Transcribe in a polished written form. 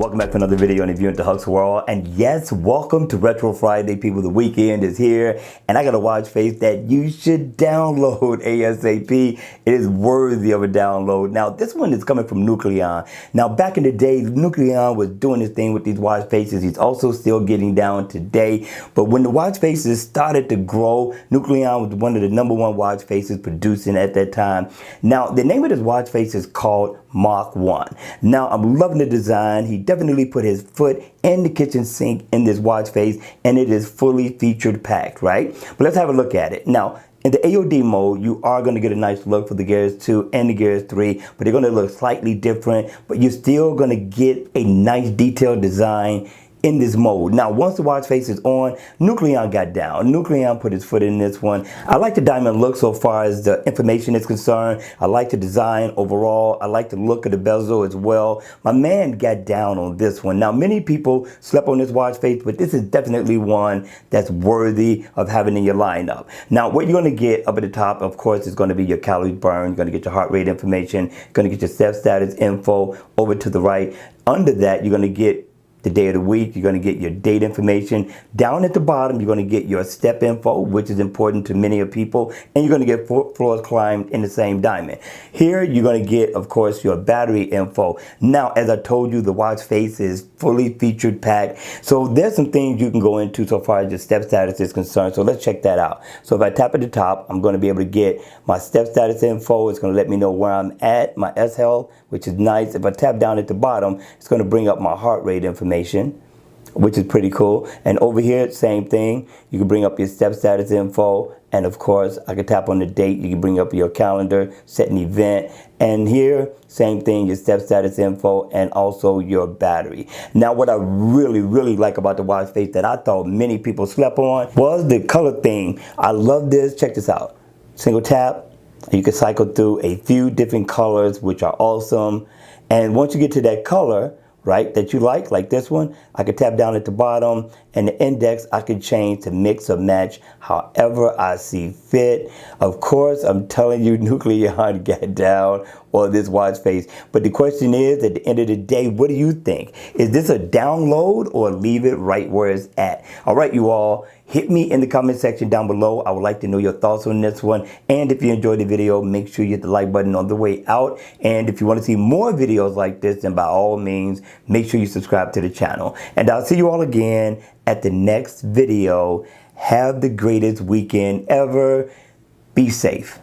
Welcome back to another video on the View into Huck's World. And yes, welcome to Retro Friday, people. The weekend is here, and I got a watch face that you should download ASAP. It is worthy of a download. Now, this one is coming from Nucleon. Now, back in the day, Nucleon was doing his thing with these watch faces. He's also still getting down today. But when the watch faces started to grow, Nucleon was one of the #1 watch faces producing at that time. Now, the name of this watch face is called Mach One. Now, I'm loving the design. He definitely put his foot in the kitchen sink in this watch face, and it is fully featured packed, right? But let's have a look at it. Now, in the AOD mode, you are going to get a nice look for the Gears 2 and the Gears 3, but they're going to look slightly different, but you're still going to get a nice detailed design in this mode. Now, once the watch face is on, Nucleon got down. Nucleon put his foot in this one. I like the diamond look so far as the information is concerned. I like the design overall. I like the look of the bezel as well. My man got down on this one. Now, many people slept on this watch face, but this is definitely one that's worthy of having in your lineup. Now, what you're going to get up at the top, of course, is going to be your calories burned. You're going to get your heart rate information. You're going to get your step status info over to the right. Under that, you're going to get the day of the week. You're going to get your date information. Down at the bottom, you're going to get your step info, which is important to many of people, and you're going to get floors climbed in the same diamond. Here, you're going to get, of course, your battery info. Now, as I told you, the watch face is fully featured packed, so there's some things you can go into so far as your step status is concerned, so let's check that out. So if I tap at the top, I'm going to be able to get my step status info. It's going to let me know where I'm at, my S health, which is nice. If I tap down at the bottom, it's going to bring up my heart rate information, which is pretty cool. And over here, same thing. You can bring up your step status info. And of course, I can tap on the date. You can bring up your calendar, set an event. And here, same thing, your step status info and also your battery. Now, what I really like about the watch face that I thought many people slept on was the color thing. I love this. Check this out. Single tap. You can cycle through a few different colors, which are awesome. And once you get to that color, right, that you like this one, I can tap down at the bottom, and the index I can change to mix or match however I see fit. Of course, I'm telling you, Nucleon got down on this watch face. But the question is, at the end of the day, what do you think? Is this a download or leave it right where it's at? All right, you all, hit me in the comment section down below. I would like to know your thoughts on this one. And if you enjoyed the video, make sure you hit the like button on the way out. And if you want to see more videos like this, then by all means, make sure you subscribe to the channel. And I'll see you all again at the next video. Have the greatest weekend ever. Be safe.